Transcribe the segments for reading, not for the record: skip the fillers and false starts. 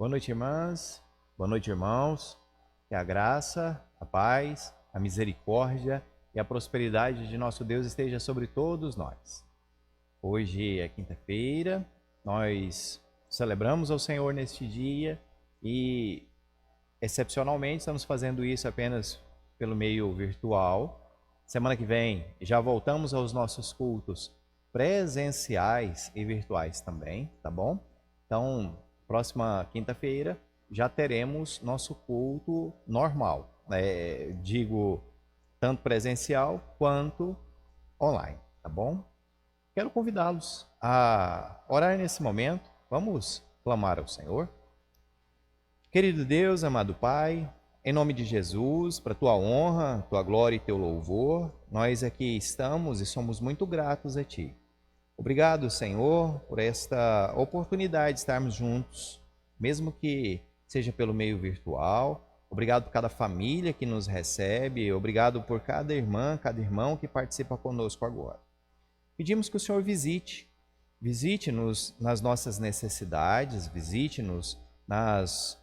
Boa noite, irmãs. Boa noite, irmãos. Que a graça, a paz, a misericórdia e a prosperidade de nosso Deus esteja sobre todos nós. Hoje é quinta-feira, nós celebramos ao Senhor neste dia e, excepcionalmente, estamos fazendo isso apenas pelo meio virtual. Semana que vem já voltamos aos nossos cultos presenciais e virtuais também, tá bom? Então, próxima quinta-feira já teremos nosso culto normal, digo, tanto presencial quanto online, tá bom? Quero convidá-los a orar nesse momento. Vamos clamar ao Senhor. Querido Deus, amado Pai, em nome de Jesus, para tua honra, tua glória e teu louvor, nós aqui estamos e somos muito gratos a ti. Obrigado, Senhor, por esta oportunidade de estarmos juntos, mesmo que seja pelo meio virtual. Obrigado por cada família que nos recebe, obrigado por cada irmã, cada irmão que participa conosco agora. Pedimos que o Senhor visite-nos nas nossas necessidades, visite-nos nas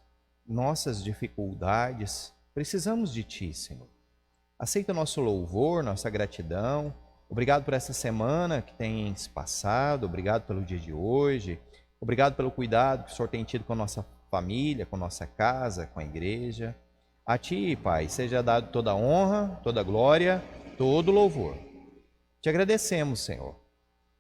nossas dificuldades. Precisamos de ti, Senhor. Aceita nosso louvor, nossa gratidão. Obrigado por essa semana que tem se passado, obrigado pelo dia de hoje, obrigado pelo cuidado que o Senhor tem tido com a nossa família, com a nossa casa, com a igreja. A ti, Pai, seja dado toda a honra, toda a glória, todo o louvor. Te agradecemos, Senhor.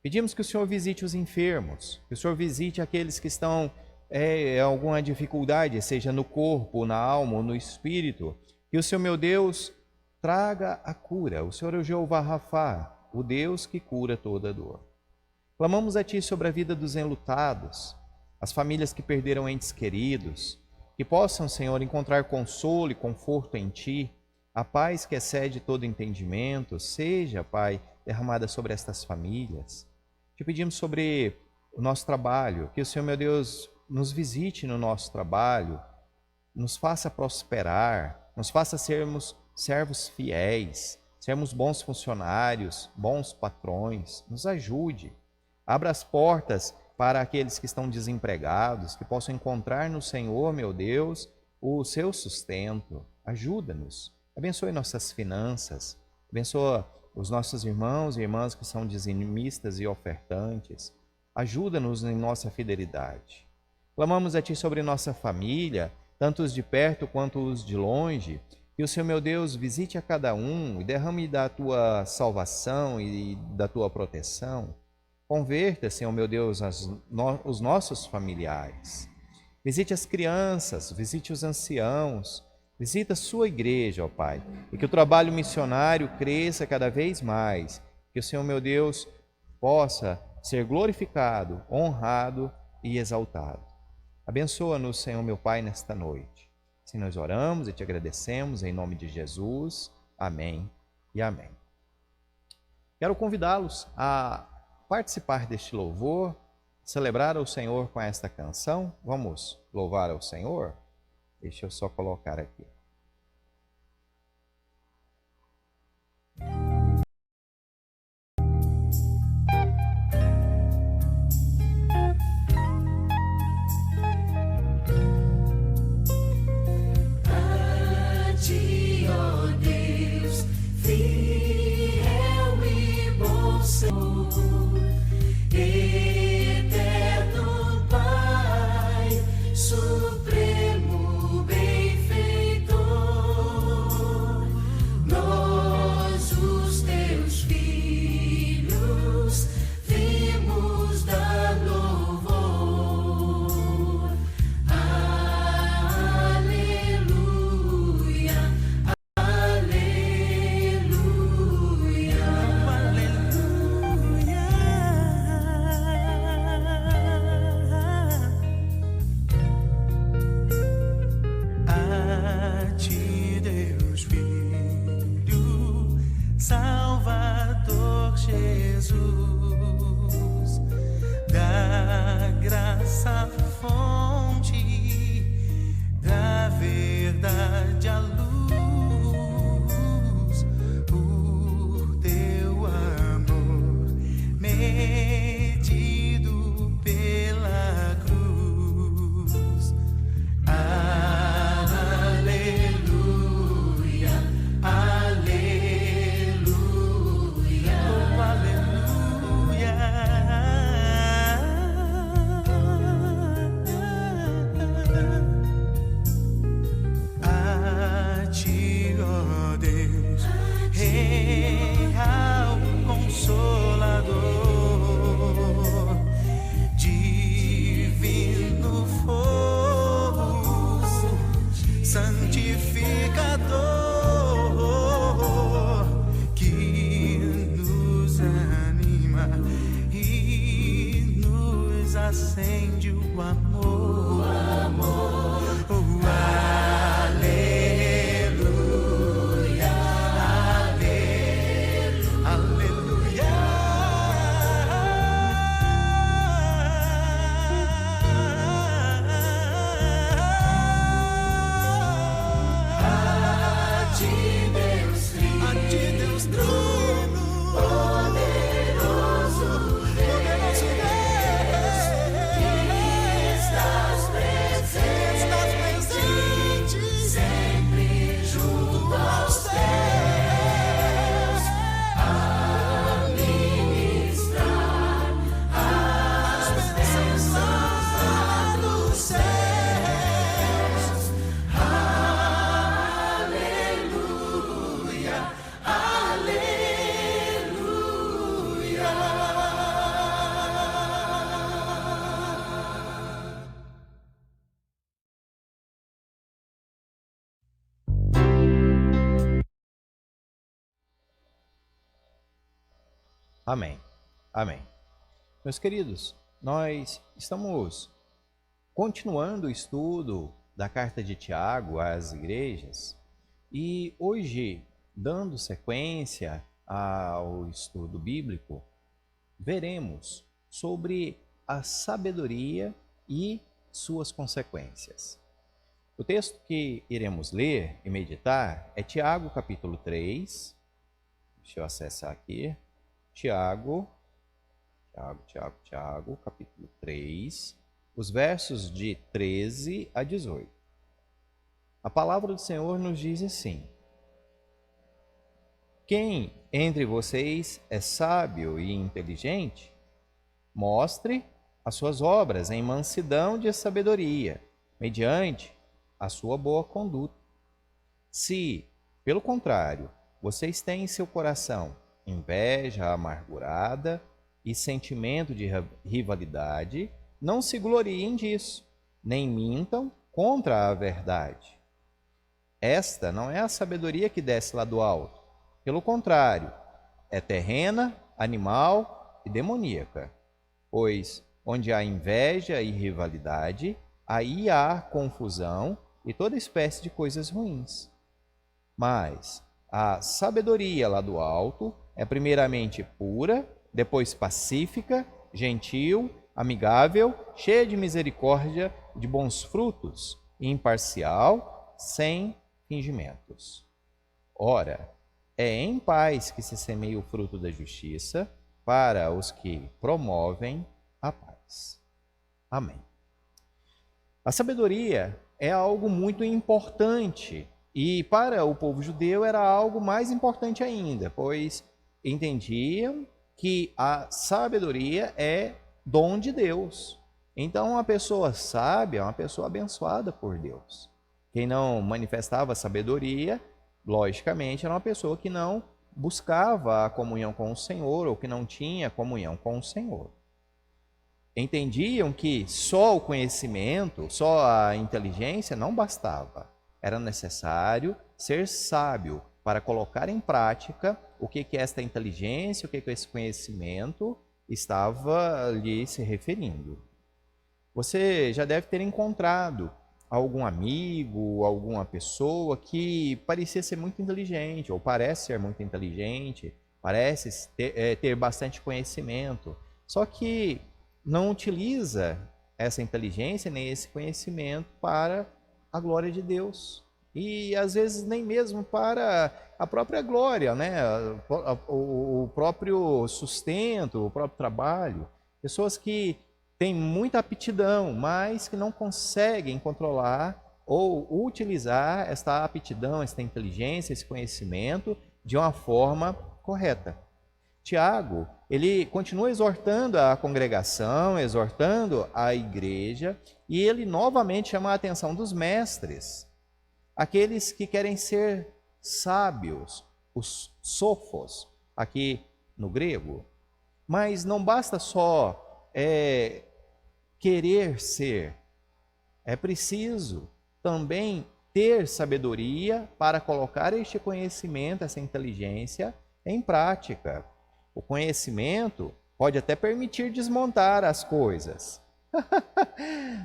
Pedimos que o Senhor visite os enfermos, que o Senhor visite aqueles que estão em alguma dificuldade, seja no corpo, na alma ou no espírito. Que o Senhor, meu Deus, traga a cura. O Senhor é o Jeová Rafá, o Deus que cura toda dor. Clamamos a Ti sobre a vida dos enlutados, as famílias que perderam entes queridos, que possam, Senhor, encontrar consolo e conforto em Ti. A paz que excede todo entendimento, seja, Pai, derramada sobre estas famílias. Te pedimos sobre o nosso trabalho, que o Senhor, meu Deus, nos visite no nosso trabalho, nos faça prosperar, nos faça sermos servos fiéis, sermos bons funcionários, bons patrões, nos ajude. Abra as portas para aqueles que estão desempregados, que possam encontrar no Senhor, meu Deus, o seu sustento. Ajuda-nos. Abençoe nossas finanças, abençoa os nossos irmãos e irmãs que são dizimistas e ofertantes. Ajuda-nos em nossa fidelidade. Clamamos a Ti sobre nossa família, tanto os de perto quanto os de longe. Que o Senhor, meu Deus, visite a cada um e derrame da Tua salvação e da Tua proteção. Converta, Senhor, meu Deus, os nossos familiares. Visite as crianças, visite os anciãos, visita a sua igreja, ó Pai, e que o trabalho missionário cresça cada vez mais. Que o Senhor, meu Deus, possa ser glorificado, honrado e exaltado. Abençoa-nos, Senhor, meu Pai, nesta noite. Assim nós oramos e te agradecemos em nome de Jesus. Amém e amém. Quero convidá-los a participar deste louvor, celebrar ao Senhor com esta canção. Vamos louvar ao Senhor? Deixa eu só colocar aqui. Supremo benfeitor. Amém. Amém. Meus queridos, nós estamos continuando o estudo da carta de Tiago às igrejas e hoje, dando sequência ao estudo bíblico, veremos sobre a sabedoria e suas consequências. O texto que iremos ler e meditar é Tiago, capítulo 3. Deixa eu acessar aqui. Tiago, capítulo 3, os versos de 13 a 18. A palavra do Senhor nos diz assim: quem entre vocês é sábio e inteligente, mostre as suas obras em mansidão de sabedoria, mediante a sua boa conduta. Se, pelo contrário, vocês têm em seu coração inveja amargurada e sentimento de rivalidade, não se gloriem disso, nem mintam contra a verdade. Esta não é a sabedoria que desce lá do alto. Pelo contrário, é terrena, animal e demoníaca. Pois onde há inveja e rivalidade, aí há confusão e toda espécie de coisas ruins. Mas a sabedoria lá do alto é primeiramente pura, depois pacífica, gentil, amigável, cheia de misericórdia, de bons frutos, imparcial, sem fingimentos. Ora, é em paz que se semeia o fruto da justiça para os que promovem a paz. Amém. A sabedoria é algo muito importante e para o povo judeu era algo mais importante ainda, pois entendiam que a sabedoria é dom de Deus. Então, uma pessoa sábia é uma pessoa abençoada por Deus. Quem não manifestava sabedoria, logicamente, era uma pessoa que não buscava a comunhão com o Senhor ou que não tinha comunhão com o Senhor. Entendiam que só o conhecimento, só a inteligência não bastava. Era necessário ser sábio para colocar em prática o que esta inteligência, o que esse conhecimento estava lhe se referindo. Você já deve ter encontrado algum amigo, alguma pessoa que parecia ser muito inteligente, ou parece ser muito inteligente, parece ter bastante conhecimento, só que não utiliza essa inteligência nem esse conhecimento para a glória de Deus. E às vezes nem mesmo para a própria glória, né? O próprio sustento, o próprio trabalho. Pessoas que têm muita aptidão, mas que não conseguem controlar ou utilizar esta aptidão, esta inteligência, esse conhecimento de uma forma correta. Tiago, ele continua exortando a congregação, exortando a igreja, e ele novamente chama a atenção dos mestres, aqueles que querem ser sábios, os sofos, aqui no grego. Mas não basta só querer ser, é preciso também ter sabedoria para colocar este conhecimento, essa inteligência em prática. O conhecimento pode até permitir desmontar as coisas.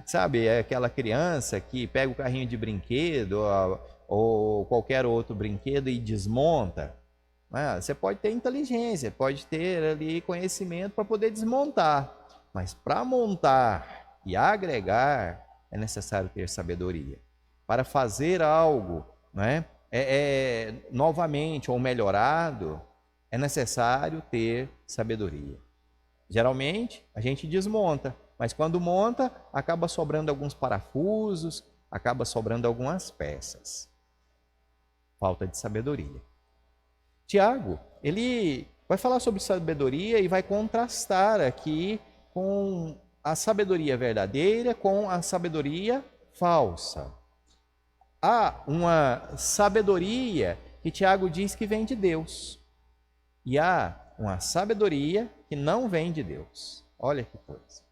Sabe, é aquela criança que pega o carrinho de brinquedo ou qualquer outro brinquedo e desmonta. Você pode ter inteligência, pode ter ali conhecimento para poder desmontar, mas para montar e agregar é necessário ter sabedoria. Para fazer algo novamente ou melhorado, é necessário ter sabedoria. Geralmente, a gente desmonta, mas quando monta, acaba sobrando alguns parafusos, acaba sobrando algumas peças. Falta de sabedoria. Tiago, ele vai falar sobre sabedoria e vai contrastar aqui com a sabedoria verdadeira com a sabedoria falsa. Há uma sabedoria que Tiago diz que vem de Deus. E há uma sabedoria que não vem de Deus. Olha que coisa.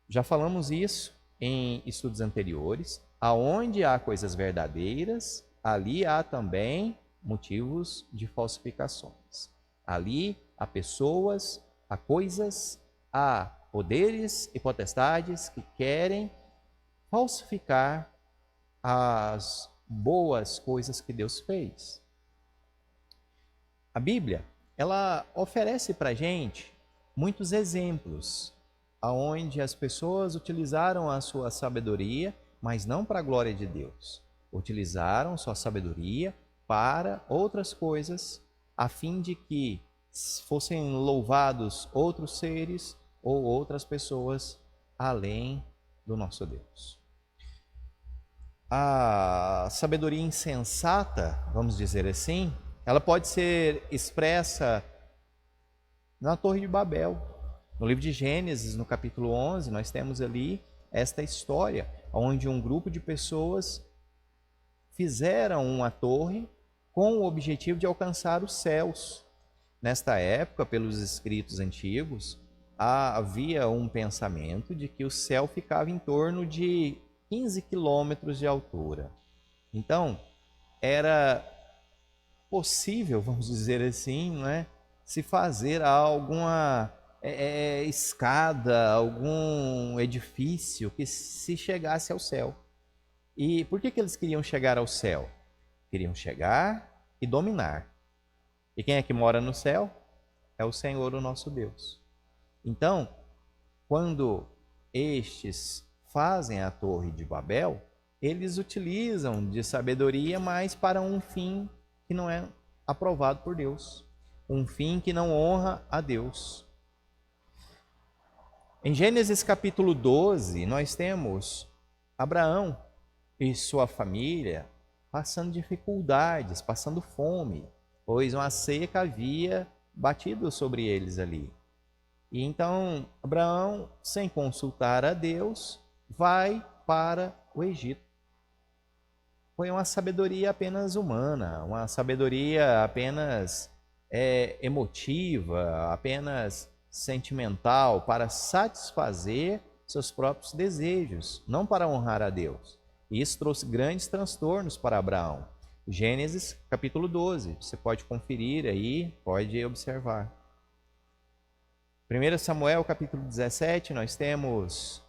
Já falamos isso em estudos anteriores. Aonde há coisas verdadeiras, ali há também motivos de falsificações. Ali a pessoas, a coisas, a poderes e potestades que querem falsificar as boas coisas que Deus fez. A Bíblia, ela oferece para a gente muitos exemplos aonde as pessoas utilizaram a sua sabedoria, mas não para a glória de Deus. Utilizaram sua sabedoria para outras coisas, a fim de que fossem louvados outros seres ou outras pessoas além do nosso Deus. A sabedoria insensata, vamos dizer assim, ela pode ser expressa na Torre de Babel. No livro de Gênesis, no capítulo 11, nós temos ali esta história, onde um grupo de pessoas fizeram uma torre com o objetivo de alcançar os céus. Nesta época, pelos escritos antigos, havia um pensamento de que o céu ficava em torno de 15 quilômetros de altura. Então, era possível, vamos dizer assim, não é, se fazer alguma escada, algum edifício que se chegasse ao céu. E por que eles queriam chegar ao céu? Queriam chegar e dominar. E quem é que mora no céu? É o Senhor, o nosso Deus. Então, quando estes fazem a Torre de Babel, eles utilizam de sabedoria, mas para um fim que não é aprovado por Deus. Um fim que não honra a Deus. Em Gênesis capítulo 12, nós temos Abraão e sua família passando dificuldades, passando fome, pois uma seca havia batido sobre eles ali. E então Abraão, sem consultar a Deus, vai para o Egito. Foi uma sabedoria apenas humana, uma sabedoria apenas emotiva, apenas sentimental, para satisfazer seus próprios desejos, não para honrar a Deus. E isso trouxe grandes transtornos para Abraão. Gênesis capítulo 12, você pode conferir aí, pode observar. 1 Samuel capítulo 17, nós temos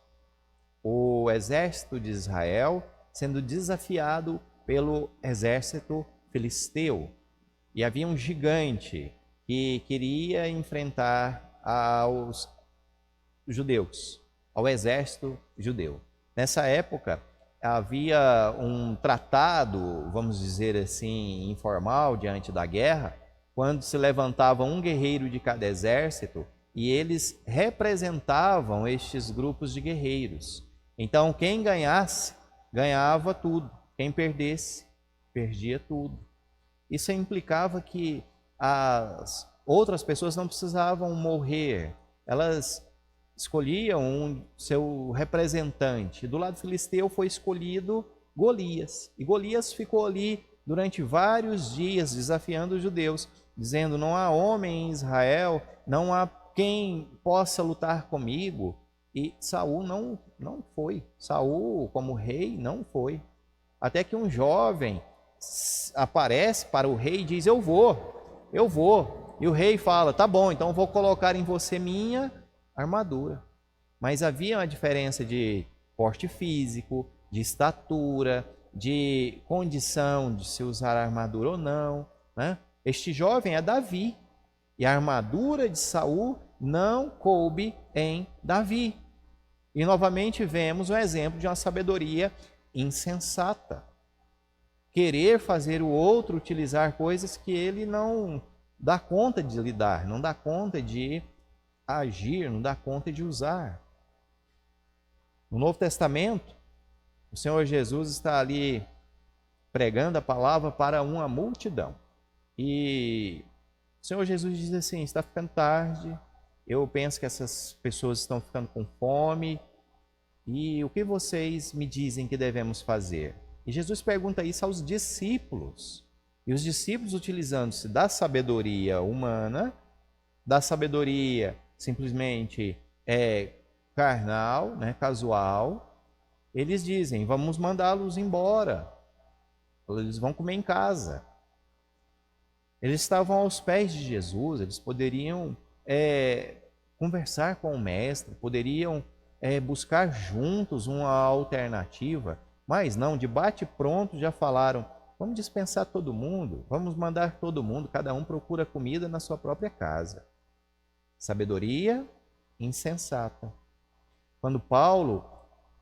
o exército de Israel sendo desafiado pelo exército filisteu. E havia um gigante que queria enfrentar aos judeus, ao exército judeu. Nessa época, havia um tratado, vamos dizer assim, informal diante da guerra, quando se levantava um guerreiro de cada exército e eles representavam estes grupos de guerreiros. Então, quem ganhasse, ganhava tudo. Quem perdesse, perdia tudo. Isso implicava que as outras pessoas não precisavam morrer. Elas escolhiam seu representante. Do lado filisteu foi escolhido Golias. E Golias ficou ali durante vários dias desafiando os judeus, dizendo: não há homem em Israel, não há quem possa lutar comigo. E Saul não foi. Saul, como rei, não foi. Até que um jovem aparece para o rei e diz: eu vou. E o rei fala: tá bom, então vou colocar em você minha armadura. Mas havia uma diferença de porte físico, de estatura, de condição de se usar a armadura ou não, né? Este jovem é Davi, e a armadura de Saul não coube em Davi. E novamente vemos o exemplo de uma sabedoria insensata. Querer fazer o outro utilizar coisas que ele não dá conta de lidar, não dá conta de agir, não dá conta de usar. No Novo Testamento, o Senhor Jesus está ali pregando a palavra para uma multidão. E o Senhor Jesus diz assim: está ficando tarde, eu penso que essas pessoas estão ficando com fome, e o que vocês me dizem que devemos fazer? E Jesus pergunta isso aos discípulos. E os discípulos, utilizando-se da sabedoria humana, da sabedoria simplesmente carnal, né, casual, eles dizem: vamos mandá-los embora, eles vão comer em casa. Eles estavam aos pés de Jesus, eles poderiam conversar com o Mestre, poderiam buscar juntos uma alternativa, mas não, de bate-pronto já falaram: vamos dispensar todo mundo, vamos mandar todo mundo, cada um procura comida na sua própria casa. Sabedoria insensata. Quando Paulo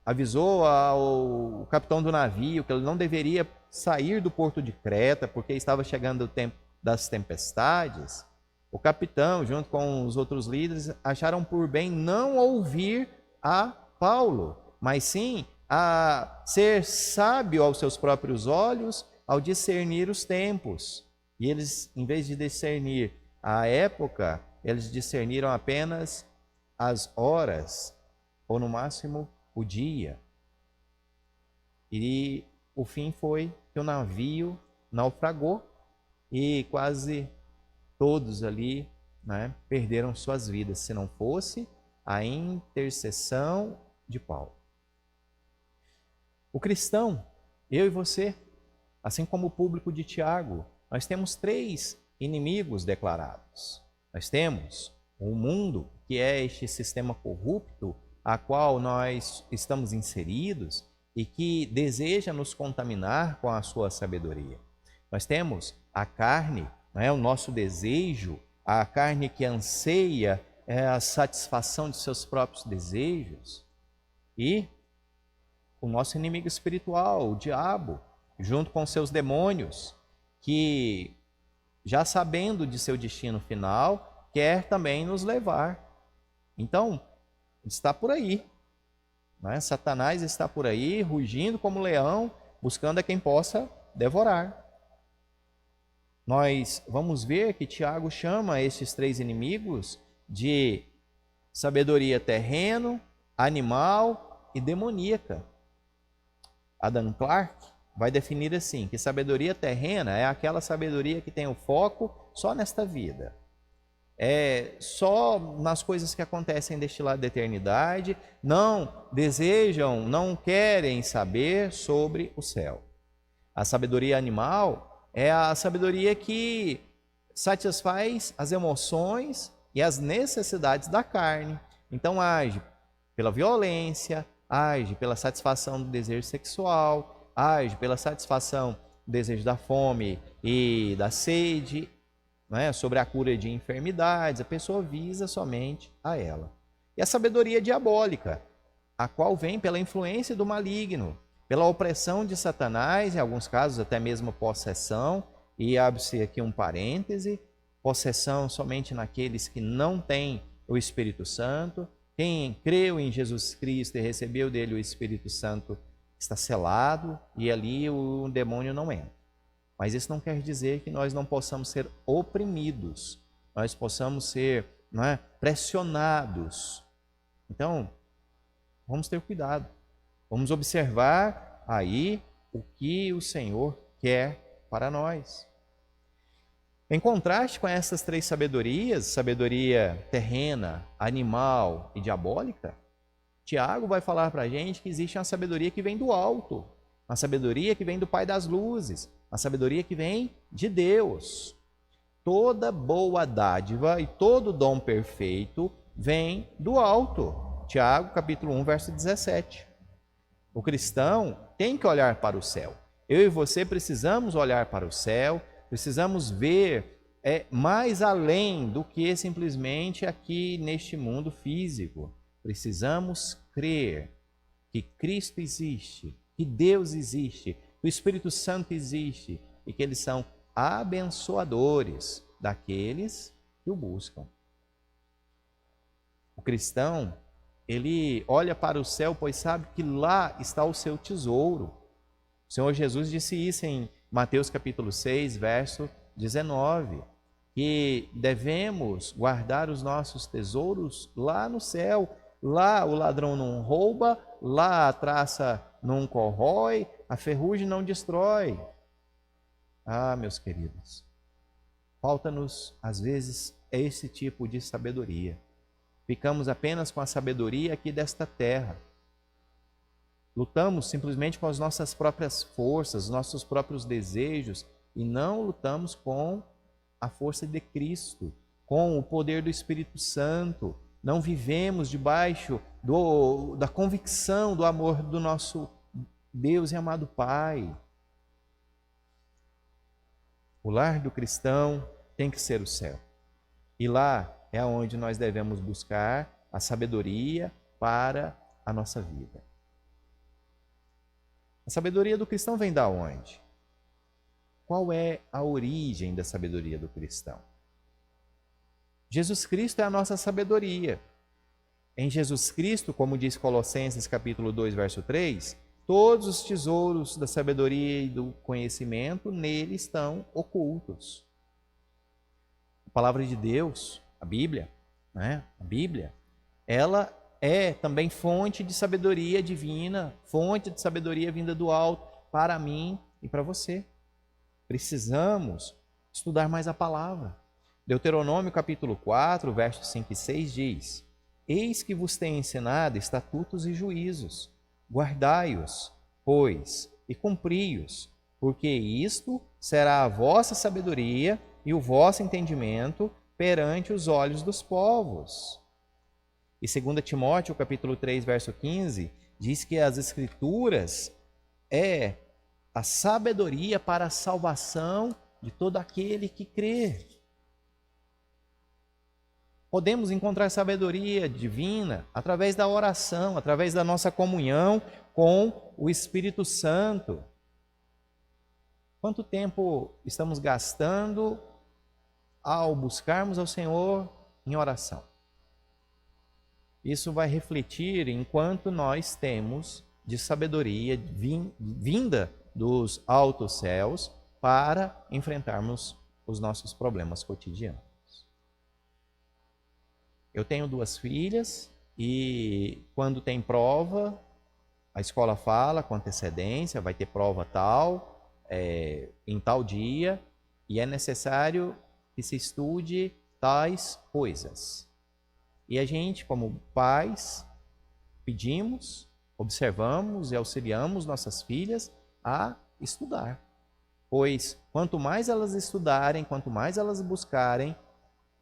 avisou ao capitão do navio que ele não deveria sair do porto de Creta porque estava chegando o tempo das tempestades, o capitão, junto com os outros líderes, acharam por bem não ouvir a Paulo, mas sim a ser sábio aos seus próprios olhos ao discernir os tempos. E eles, em vez de discernir a época, eles discerniram apenas as horas, ou no máximo o dia. E o fim foi que o navio naufragou e quase todos ali, né, perderam suas vidas, se não fosse a intercessão de Paulo. O cristão, eu e você, assim como o público de Tiago, nós temos 3 inimigos declarados. Nós temos o mundo, que é este sistema corrupto a qual nós estamos inseridos e que deseja nos contaminar com a sua sabedoria. Nós temos a carne, o nosso desejo, a carne que anseia a satisfação de seus próprios desejos, e o nosso inimigo espiritual, o diabo, junto com seus demônios, que, já sabendo de seu destino final, quer também nos levar. Então, está por aí. Satanás está por aí, rugindo como leão, buscando a quem possa devorar. Nós vamos ver que Tiago chama estes 3 inimigos de sabedoria terreno, animal e demoníaca. Adam Clarke vai definir assim, que sabedoria terrena é aquela sabedoria que tem o foco só nesta vida. É só nas coisas que acontecem deste lado da eternidade, não desejam, não querem saber sobre o céu. A sabedoria animal é a sabedoria que satisfaz as emoções e as necessidades da carne. Então age pela violência, age pela satisfação do desejo sexual, age pela satisfação do desejo da fome e da sede, sobre a cura de enfermidades. A pessoa visa somente a ela. E a sabedoria diabólica, a qual vem pela influência do maligno, pela opressão de Satanás, em alguns casos até mesmo possessão, e abre-se aqui um parêntese, possessão somente naqueles que não têm o Espírito Santo. Quem creu em Jesus Cristo e recebeu dele o Espírito Santo está selado, e ali o demônio não entra. Mas isso não quer dizer que nós não possamos ser oprimidos, nós possamos ser pressionados. Então, vamos ter cuidado, vamos observar aí o que o Senhor quer para nós. Em contraste com essas 3 sabedorias, sabedoria terrena, animal e diabólica, Tiago vai falar para a gente que existe uma sabedoria que vem do alto, uma sabedoria que vem do Pai das luzes, uma sabedoria que vem de Deus. Toda boa dádiva e todo dom perfeito vem do alto. Tiago, capítulo 1, verso 17. O cristão tem que olhar para o céu. Eu e você precisamos olhar para o céu, precisamos ver mais além do que simplesmente aqui neste mundo físico. Precisamos crer que Cristo existe, que Deus existe, que o Espírito Santo existe e que eles são abençoadores daqueles que o buscam. O cristão, ele olha para o céu, pois sabe que lá está o seu tesouro. O Senhor Jesus disse isso em Mateus capítulo 6, verso 19, que devemos guardar os nossos tesouros lá no céu. Lá o ladrão não rouba, lá a traça não corrói, a ferrugem não destrói. Ah, meus queridos, falta-nos, às vezes, esse tipo de sabedoria. Ficamos apenas com a sabedoria aqui desta terra. Lutamos simplesmente com as nossas próprias forças, nossos próprios desejos, e não lutamos com a força de Cristo, com o poder do Espírito Santo. Não vivemos debaixo da convicção do amor do nosso Deus e amado Pai. O lar do cristão tem que ser o céu. E lá é onde nós devemos buscar a sabedoria para a nossa vida. A sabedoria do cristão vem da onde? Qual é a origem da sabedoria do cristão? Jesus Cristo é a nossa sabedoria. Em Jesus Cristo, como diz Colossenses capítulo 2, verso 3, todos os tesouros da sabedoria e do conhecimento nele estão ocultos. A palavra de Deus, a Bíblia, ela é também fonte de sabedoria divina, fonte de sabedoria vinda do alto para mim e para você. Precisamos estudar mais a palavra. Deuteronômio capítulo 4, versos 5 e 6 diz: Eis que vos tenho ensinado estatutos e juízos, guardai-os, pois, e cumpri-os, porque isto será a vossa sabedoria e o vosso entendimento perante os olhos dos povos. E 2 Timóteo capítulo 3, verso 15, diz que as Escrituras é a sabedoria para a salvação de todo aquele que crê. Podemos encontrar sabedoria divina através da oração, através da nossa comunhão com o Espírito Santo. Quanto tempo estamos gastando ao buscarmos ao Senhor em oração? Isso vai refletir em quanto nós temos de sabedoria vinda dos altos céus para enfrentarmos os nossos problemas cotidianos. Eu tenho 2 filhas e quando tem prova, a escola fala com antecedência, vai ter prova tal, em tal dia, e é necessário que se estude tais coisas. E a gente, como pais, pedimos, observamos e auxiliamos nossas filhas a estudar. Pois quanto mais elas estudarem, quanto mais elas buscarem,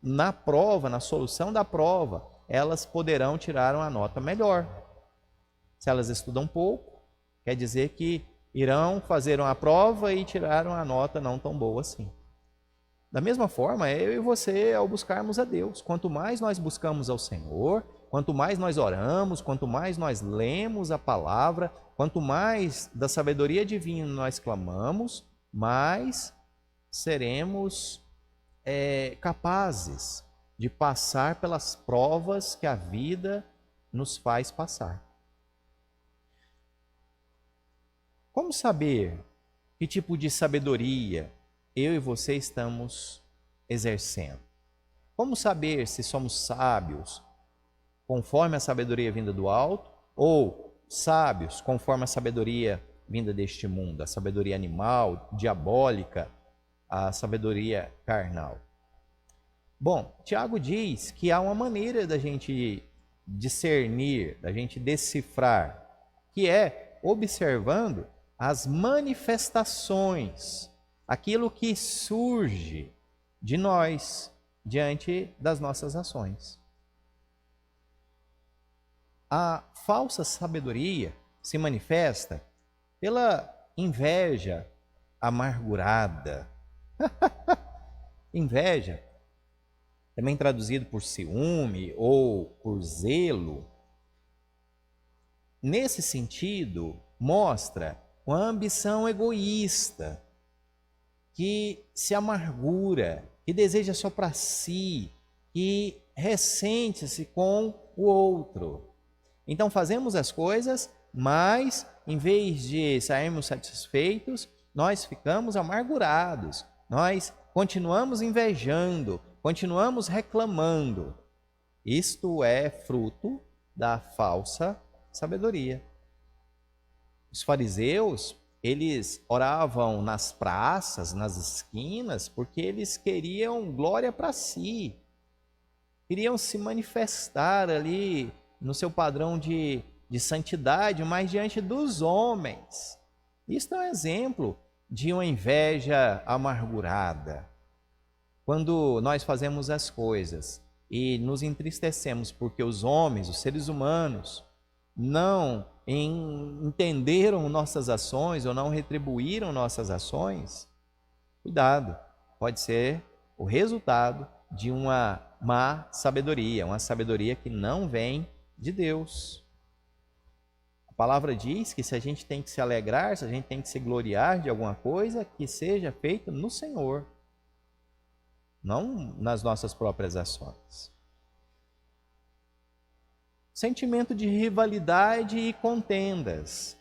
na prova, na solução da prova, elas poderão tirar uma nota melhor. Se elas estudam pouco, quer dizer que irão fazer uma prova e tirar uma nota não tão boa assim. Da mesma forma, eu e você, ao buscarmos a Deus, quanto mais nós buscamos ao Senhor, quanto mais nós oramos, quanto mais nós lemos a palavra, quanto mais da sabedoria divina nós clamamos, mais seremos capazes de passar pelas provas que a vida nos faz passar. Como saber que tipo de sabedoria eu e você estamos exercendo? Como saber se somos sábios conforme a sabedoria vinda do alto ou sábios conforme a sabedoria vinda deste mundo, a sabedoria animal, diabólica, a sabedoria carnal? Bom, Tiago diz que há uma maneira da gente discernir, da gente decifrar, que é observando as manifestações, aquilo que surge de nós diante das nossas ações. A falsa sabedoria se manifesta pela inveja amargurada. Inveja, também traduzido por ciúme ou por zelo. Nesse sentido, mostra uma ambição egoísta, que se amargura, que deseja só para si, que ressente-se com o outro. Então fazemos as coisas, mas em vez de sairmos satisfeitos, nós ficamos amargurados, nós continuamos invejando, continuamos reclamando. Isto é fruto da falsa sabedoria. Os fariseus, eles oravam nas praças, nas esquinas, porque eles queriam glória para si. Queriam se manifestar ali no seu padrão de santidade, mas diante dos homens. Isto é um exemplo de uma inveja amargurada. Quando nós fazemos as coisas e nos entristecemos porque os homens, os seres humanos, não entenderam nossas ações ou não retribuíram nossas ações, cuidado, pode ser o resultado de uma má sabedoria, uma sabedoria que não vem de Deus. A palavra diz que se a gente tem que se alegrar, se a gente tem que se gloriar de alguma coisa, que seja feito no Senhor, não nas nossas próprias ações. Sentimento de rivalidade e contendas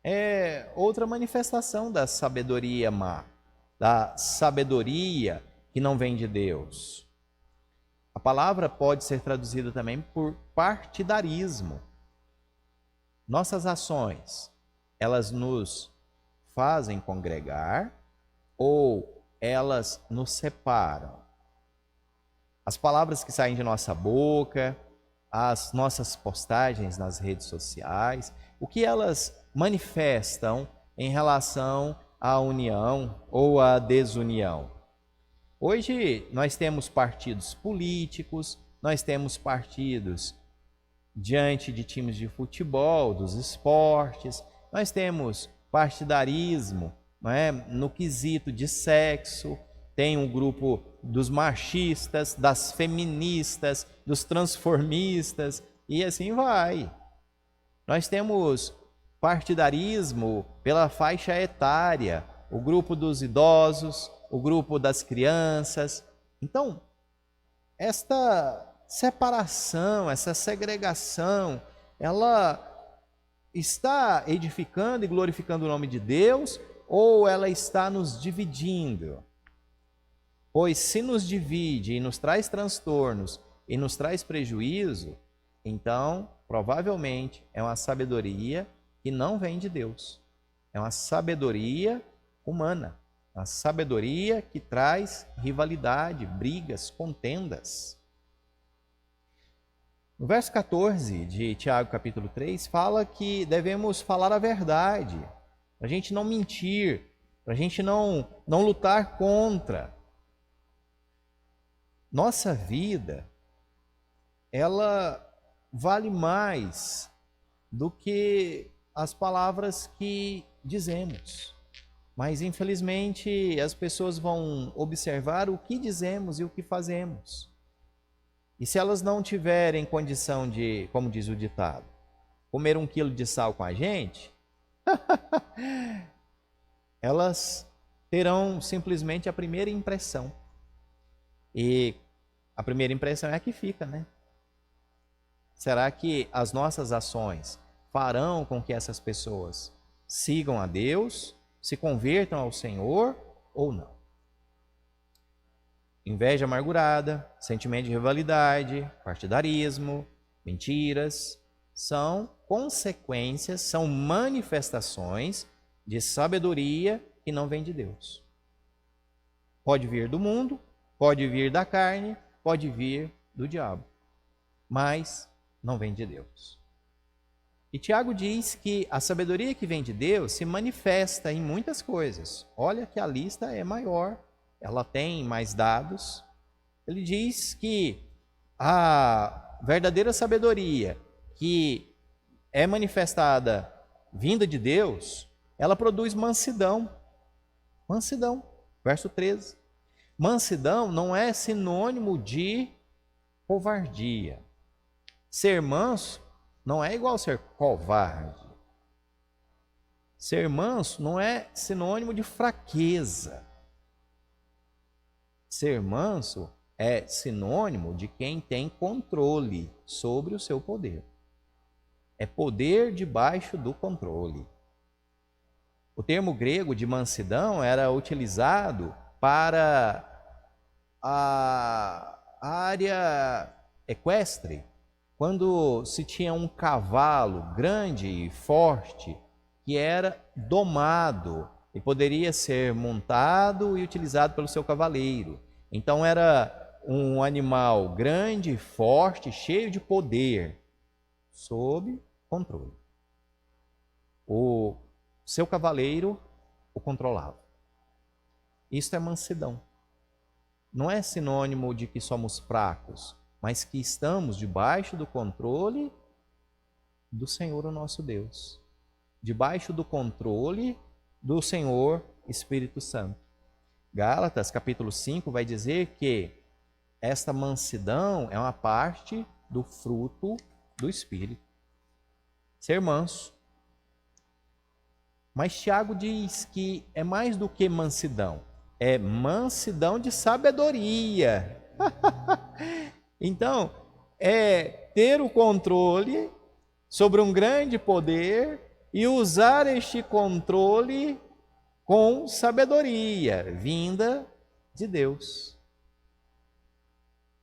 é outra manifestação da sabedoria má, da sabedoria que não vem de Deus. A palavra pode ser traduzida também por partidarismo. Nossas ações, elas nos fazem congregar ou elas nos separam? As palavras que saem de nossa boca, as nossas postagens nas redes sociais, o que elas manifestam em relação à união ou à desunião? Hoje nós temos partidos políticos, nós temos partidos diante de times de futebol, dos esportes, nós temos partidarismo, não é? No quesito de sexo, tem um grupo dos machistas, das feministas, dos transformistas e assim vai. Nós temos partidarismo pela faixa etária, o grupo dos idosos, o grupo das crianças. Então, esta separação, essa segregação, ela está edificando e glorificando o nome de Deus ou ela está nos dividindo? Pois se nos divide e nos traz transtornos e nos traz prejuízo, então provavelmente é uma sabedoria que não vem de Deus. É uma sabedoria humana, uma sabedoria que traz rivalidade, brigas, contendas. No verso 14 de Tiago, capítulo 3, fala que devemos falar a verdade, para a gente não mentir, para a gente não lutar contra. Nossa vida, ela vale mais do que as palavras que dizemos. Mas, infelizmente, as pessoas vão observar o que dizemos e o que fazemos. E se elas não tiverem condição de, como diz o ditado, comer 1 quilo de sal com a gente, elas terão simplesmente a primeira impressão. E a primeira impressão é a que fica, né? Será que as nossas ações farão com que essas pessoas sigam a Deus, se convertam ao Senhor ou não? Inveja amargurada, sentimento de rivalidade, partidarismo, mentiras, são consequências, são manifestações de sabedoria que não vem de Deus. Pode vir do mundo, pode vir da carne, pode vir do diabo, mas não vem de Deus. E Tiago diz que a sabedoria que vem de Deus se manifesta em muitas coisas. Olha que a lista é maior, ela tem mais dados. Ele diz que a verdadeira sabedoria que é manifestada vinda de Deus, ela produz mansidão. Mansidão, verso 13. Mansidão não é sinônimo de covardia. Ser manso não é igual ser covarde. Ser manso não é sinônimo de fraqueza. Ser manso é sinônimo de quem tem controle sobre o seu poder. É poder debaixo do controle. O termo grego de mansidão era utilizado para a área equestre, quando se tinha um cavalo grande e forte que era domado e poderia ser montado e utilizado pelo seu cavaleiro. Então era um animal grande, forte, cheio de poder, sob controle. O seu cavaleiro o controlava. Isso é mansidão. não é sinônimo de que somos fracos, mas que estamos debaixo do controle do Senhor, o nosso Deus. Debaixo do controle do Senhor Espírito Santo. Gálatas, capítulo 5, vai dizer que esta mansidão é uma parte do fruto do Espírito. Ser manso. Mas Tiago diz que é mais do que mansidão. É mansidão de sabedoria. Então, é ter o controle sobre um grande poder e usar este controle com sabedoria, vinda de Deus.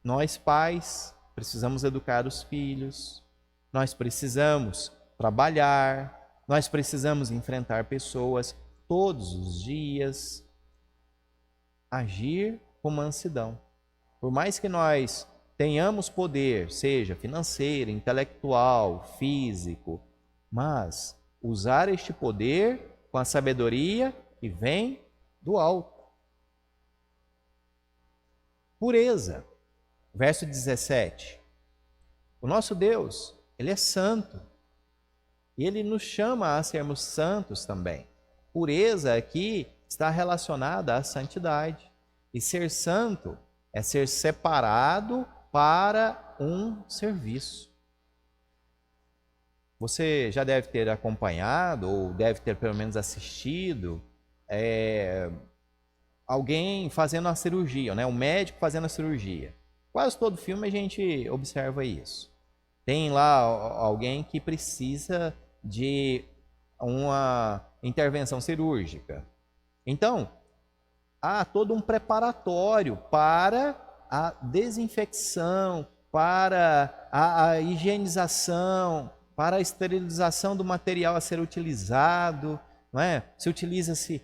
Nós, pais, precisamos educar os filhos, nós precisamos trabalhar, nós precisamos enfrentar pessoas todos os dias, agir com mansidão. Por mais que nós tenhamos poder, seja financeiro, intelectual, físico, mas usar este poder com a sabedoria que vem do alto. Pureza. Verso 17. O nosso Deus, Ele é santo. E Ele nos chama a sermos santos também. Pureza aqui está relacionada à santidade. E ser santo é ser separado para um serviço. Você já deve ter acompanhado, ou deve ter pelo menos assistido, alguém fazendo a cirurgia, né? Um médico fazendo a cirurgia. Quase todo filme a gente observa isso. Tem lá alguém que precisa de uma intervenção cirúrgica. Então, há todo um preparatório para a desinfecção, para a higienização, para a esterilização do material a ser utilizado, não é? Se utiliza-se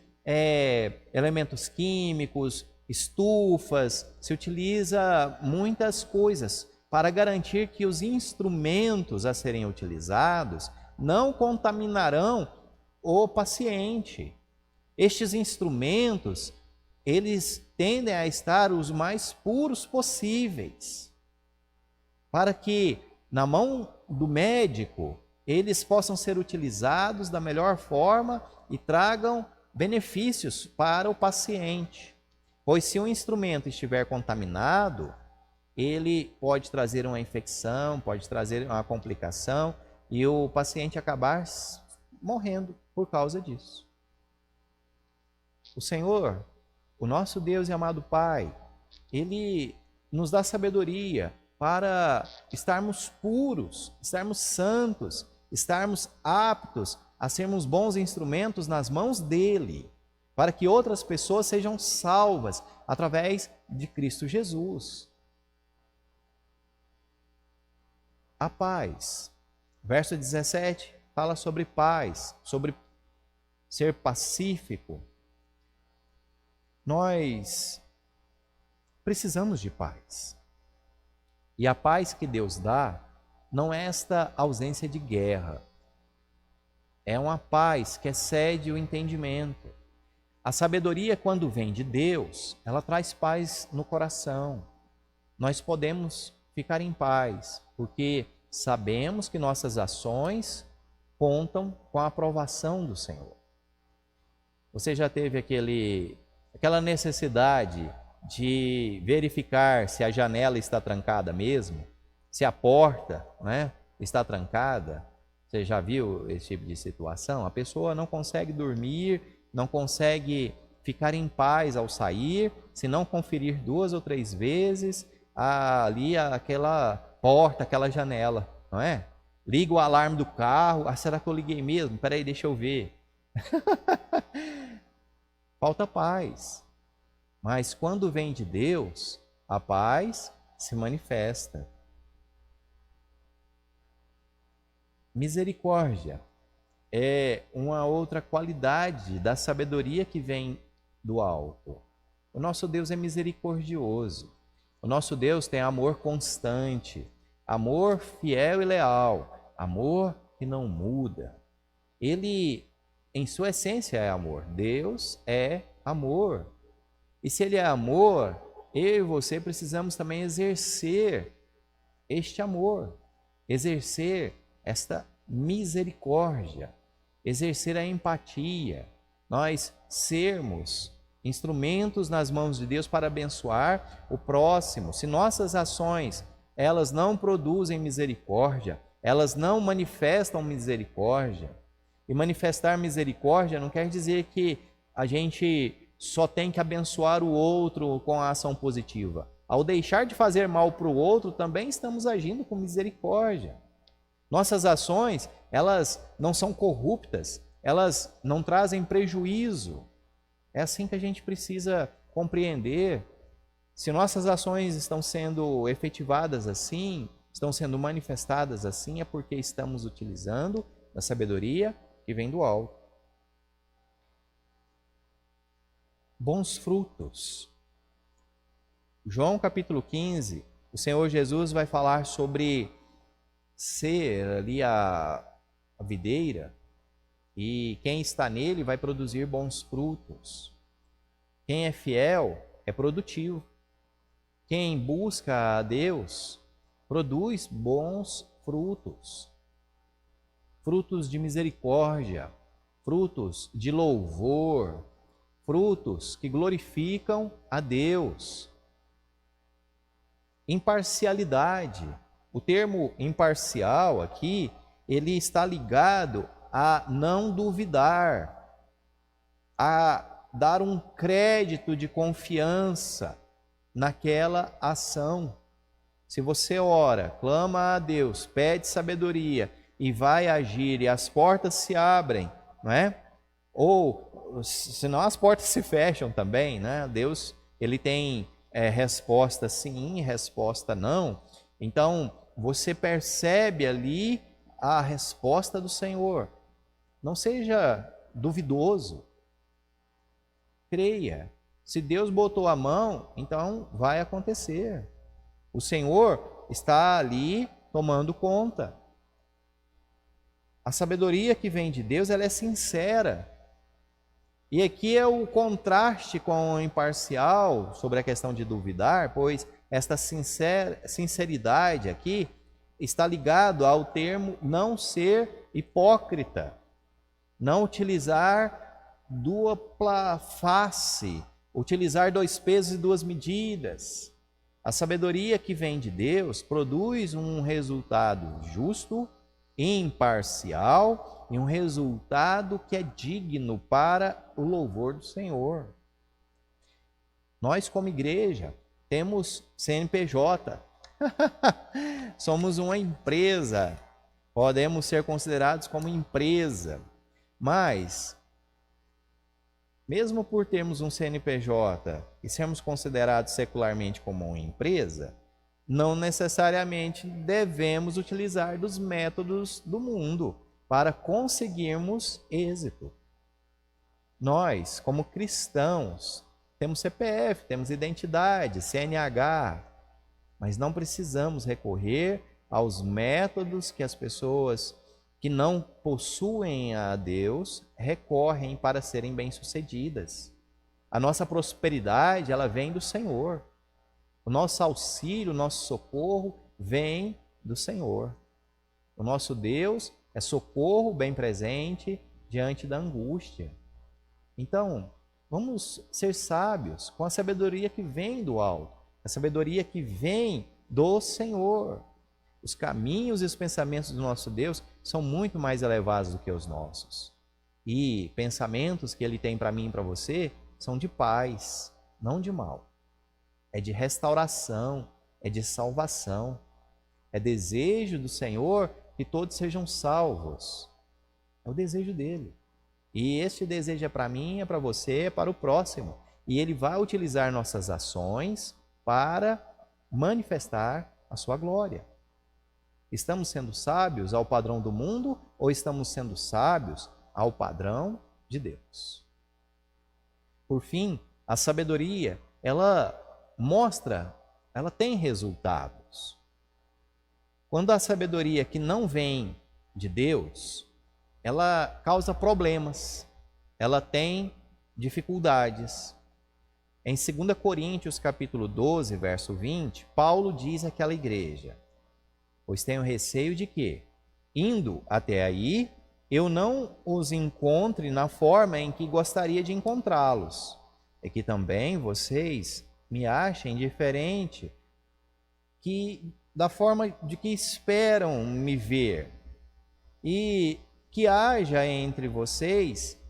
elementos químicos, estufas, se utiliza muitas coisas para garantir que os instrumentos a serem utilizados não contaminarão o paciente. Estes instrumentos, eles tendem a estar os mais puros possíveis, para que na mão do médico eles possam ser utilizados da melhor forma e tragam benefícios para o paciente. Pois se um instrumento estiver contaminado, ele pode trazer uma infecção, pode trazer uma complicação e o paciente acabar morrendo por causa disso. O Senhor, o nosso Deus e amado Pai, Ele nos dá sabedoria para estarmos puros, estarmos santos, estarmos aptos a sermos bons instrumentos nas mãos dEle, para que outras pessoas sejam salvas através de Cristo Jesus. A paz. Verso 17 fala sobre paz, sobre ser pacífico. Nós precisamos de paz. E a paz que Deus dá não é esta ausência de guerra. É uma paz que excede o entendimento. A sabedoria, quando vem de Deus, ela traz paz no coração. Nós podemos ficar em paz, porque sabemos que nossas ações contam com a aprovação do Senhor. Você já teve aquela necessidade de verificar se a janela está trancada mesmo, se a porta, né, está trancada? Você já viu esse tipo de situação? A pessoa não consegue dormir, não consegue ficar em paz ao sair, se não conferir 2 ou 3 vezes ali aquela porta, aquela janela, não é? Liga o alarme do carro, será que eu liguei mesmo? Peraí, deixa eu ver. Falta paz. Mas quando vem de Deus, a paz se manifesta. Misericórdia é uma outra qualidade da sabedoria que vem do alto. O nosso Deus é misericordioso. O nosso Deus tem amor constante, amor fiel e leal, amor que não muda. Ele, em sua essência, é amor. Deus é amor. E se Ele é amor, eu e você precisamos também exercer este amor, exercer esta misericórdia, exercer a empatia, nós sermos instrumentos nas mãos de Deus para abençoar o próximo. Se nossas ações, elas não produzem misericórdia, elas não manifestam misericórdia, e manifestar misericórdia não quer dizer que a gente só tem que abençoar o outro com a ação positiva. Ao deixar de fazer mal para o outro, também estamos agindo com misericórdia. Nossas ações, elas não são corruptas, elas não trazem prejuízo. É assim que a gente precisa compreender. Se nossas ações estão sendo efetivadas assim, estão sendo manifestadas assim, é porque estamos utilizando a sabedoria que vem do alto. Bons frutos. João capítulo 15, o Senhor Jesus vai falar sobre ser ali a videira, e quem está nele vai produzir bons frutos. Quem é fiel é produtivo. Quem busca a Deus produz bons frutos. Frutos de misericórdia, frutos de louvor, frutos que glorificam a Deus. Imparcialidade. O termo imparcial aqui, ele está ligado a não duvidar, a dar um crédito de confiança naquela ação. Se você ora, clama a Deus, pede sabedoria e vai agir e as portas se abrem, não é? Ou senão as portas se fecham também, né? Deus, ele tem resposta sim, resposta não. Então, você percebe ali a resposta do Senhor. Não seja duvidoso. Creia. Se Deus botou a mão, então vai acontecer. O Senhor está ali tomando conta. A sabedoria que vem de Deus, ela é sincera. E aqui é o contraste com o imparcial sobre a questão de duvidar, pois esta sinceridade aqui está ligado ao termo não ser hipócrita, não utilizar dupla face, utilizar dois pesos e duas medidas. A sabedoria que vem de Deus produz um resultado justo, imparcial e um resultado que é digno para o louvor do Senhor. Nós, como igreja, temos CNPJ, somos uma empresa, podemos ser considerados como empresa, mas, mesmo por termos um CNPJ e sermos considerados secularmente como uma empresa, não necessariamente devemos utilizar dos métodos do mundo para conseguirmos êxito. Nós, como cristãos, temos CPF, temos identidade, CNH, mas não precisamos recorrer aos métodos que as pessoas que não possuem a Deus recorrem para serem bem-sucedidas. A nossa prosperidade, ela vem do Senhor. O nosso auxílio, o nosso socorro vem do Senhor. O nosso Deus é socorro bem presente diante da angústia. Então, vamos ser sábios com a sabedoria que vem do alto, a sabedoria que vem do Senhor. Os caminhos e os pensamentos do nosso Deus são muito mais elevados do que os nossos. E pensamentos que Ele tem para mim e para você são de paz, não de mal. É de restauração, é de salvação. É desejo do Senhor que todos sejam salvos. É o desejo dele. E este desejo é para mim, é para você, é para o próximo. E ele vai utilizar nossas ações para manifestar a sua glória. Estamos sendo sábios ao padrão do mundo ou estamos sendo sábios ao padrão de Deus? Por fim, a sabedoria, ela mostra, ela tem resultados. Quando a sabedoria que não vem de Deus, ela causa problemas, ela tem dificuldades. em 2 Coríntios capítulo 12, verso 20, Paulo diz àquela igreja: pois tenho receio de que, indo até aí, eu não os encontre na forma em que gostaria de encontrá-los, e que também vocês me achem diferente da forma de que esperam me ver, e que haja entre vocês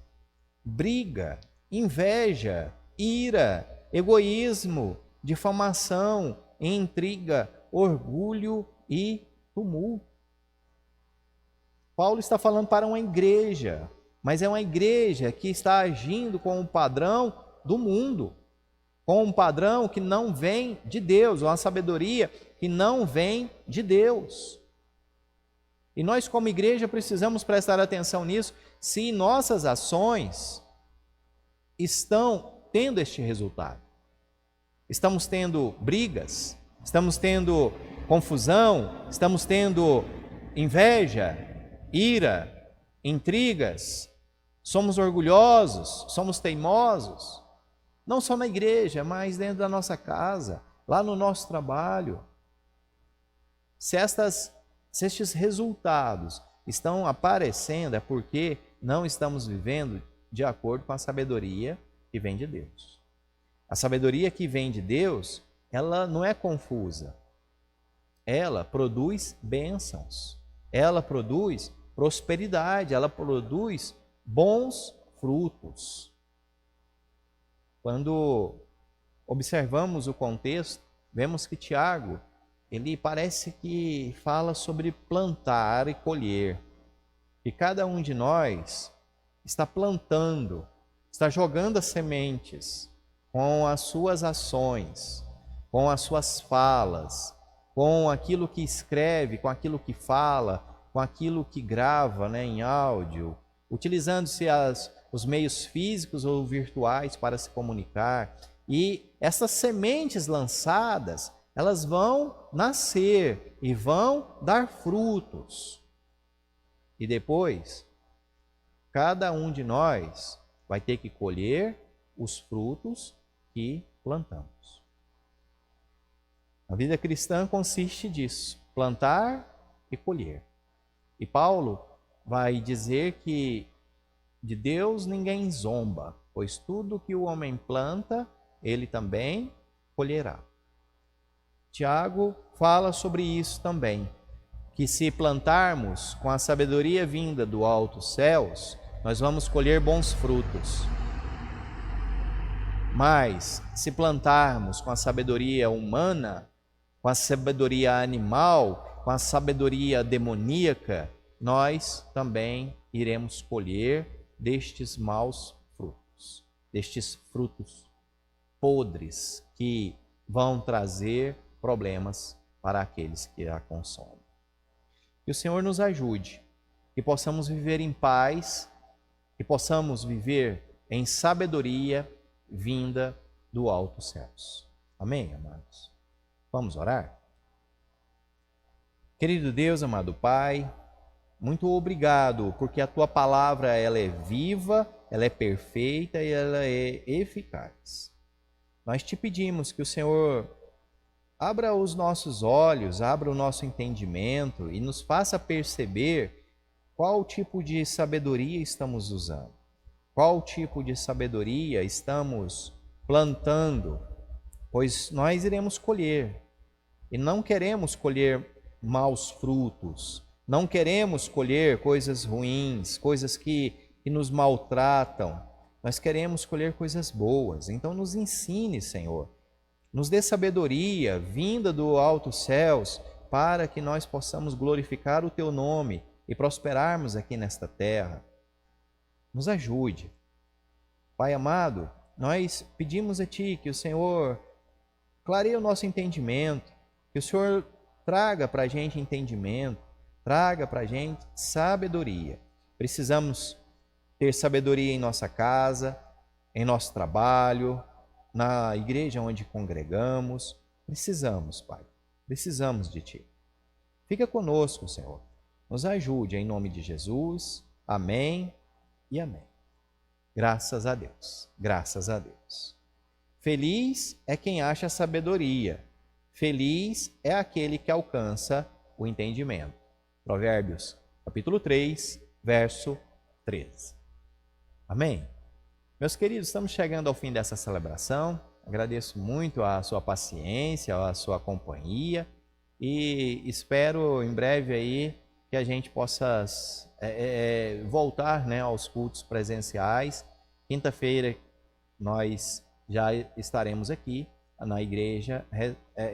briga, inveja, ira, egoísmo, difamação, intriga, orgulho e tumulto. Paulo está falando para uma igreja, mas é uma igreja que está agindo com um padrão do mundo, com um padrão que não vem de Deus, uma sabedoria que não vem de Deus. E nós, como igreja, precisamos prestar atenção nisso, se nossas ações estão tendo este resultado. Estamos tendo brigas, estamos tendo confusão, estamos tendo inveja, ira, intrigas, somos orgulhosos, somos teimosos, não só na igreja, mas dentro da nossa casa, lá no nosso trabalho. Se estes resultados estão aparecendo, é porque não estamos vivendo de acordo com a sabedoria que vem de Deus. A sabedoria que vem de Deus, ela não é confusa. Ela produz bênçãos, ela produz prosperidade, ela produz bons frutos. Quando observamos o contexto, vemos que Tiago, ele parece que fala sobre plantar e colher. E cada um de nós está plantando, está jogando as sementes com as suas ações, com as suas falas, com aquilo que escreve, com aquilo que fala, com aquilo que grava, em áudio, utilizando-se os meios físicos ou virtuais para se comunicar. E essas sementes lançadas, elas vão nascer e vão dar frutos. E depois, cada um de nós vai ter que colher os frutos que plantamos. A vida cristã consiste disso, plantar e colher. E Paulo vai dizer que de Deus ninguém zomba, pois tudo que o homem planta, ele também colherá. Tiago fala sobre isso também, que se plantarmos com a sabedoria vinda do altos céus, nós vamos colher bons frutos. Mas se plantarmos com a sabedoria humana, com a sabedoria animal, com a sabedoria demoníaca, nós também iremos colher destes maus frutos, destes frutos podres que vão trazer problemas para aqueles que a consomem. Que o Senhor nos ajude, que possamos viver em paz, que possamos viver em sabedoria vinda do alto céus. Amém, amados? Vamos orar? Querido Deus, amado Pai, muito obrigado, porque a Tua palavra ela é viva, ela é perfeita e ela é eficaz. Nós te pedimos que o Senhor abra os nossos olhos, abra o nosso entendimento e nos faça perceber qual tipo de sabedoria estamos usando, qual tipo de sabedoria estamos plantando, pois nós iremos colher e não queremos colher maus frutos, não queremos colher coisas ruins, coisas que nos maltratam, nós queremos colher coisas boas. Então nos ensine, Senhor, nos dê sabedoria vinda do alto céus para que nós possamos glorificar o Teu nome e prosperarmos aqui nesta terra. Nos ajude. Pai amado, nós pedimos a Ti que o Senhor clareie o nosso entendimento, que o Senhor traga para a gente entendimento, traga para a gente sabedoria. Precisamos ter sabedoria em nossa casa, em nosso trabalho, na igreja onde congregamos. Precisamos, Pai, precisamos de Ti. Fica conosco, Senhor. Nos ajude em nome de Jesus. Amém e amém. Graças a Deus, graças a Deus. Feliz é quem acha sabedoria. Feliz é aquele que alcança o entendimento. Provérbios, capítulo 3, verso 13. Amém? Meus queridos, estamos chegando ao fim dessa celebração. Agradeço muito a sua paciência, a sua companhia e espero em breve aí que a gente possa voltar, né, aos cultos presenciais. Quinta-feira nós já estaremos aqui na igreja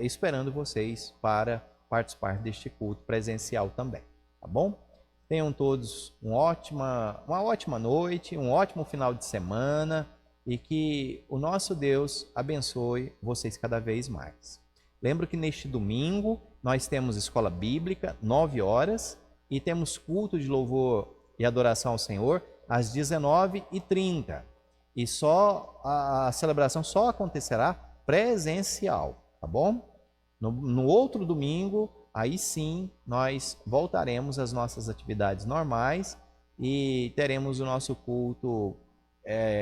esperando vocês para participar deste culto presencial também, tá bom? Tenham todos uma ótima noite, um ótimo final de semana e que o nosso Deus abençoe vocês cada vez mais. Lembro que neste domingo nós temos escola bíblica, 9 horas, e temos culto de louvor e adoração ao Senhor às 19h30. E a celebração só acontecerá presencial, tá bom? No outro domingo, aí sim, nós voltaremos às nossas atividades normais e teremos o nosso culto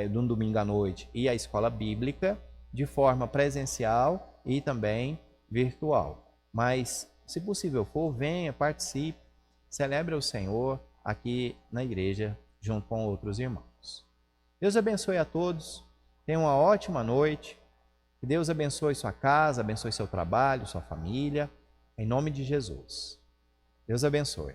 de um domingo à noite e a escola bíblica de forma presencial e também virtual. Mas, se possível for, venha, participe, celebre o Senhor aqui na igreja junto com outros irmãos. Deus abençoe a todos, tenham uma ótima noite, que Deus abençoe sua casa, abençoe seu trabalho, sua família, em nome de Jesus. Deus abençoe.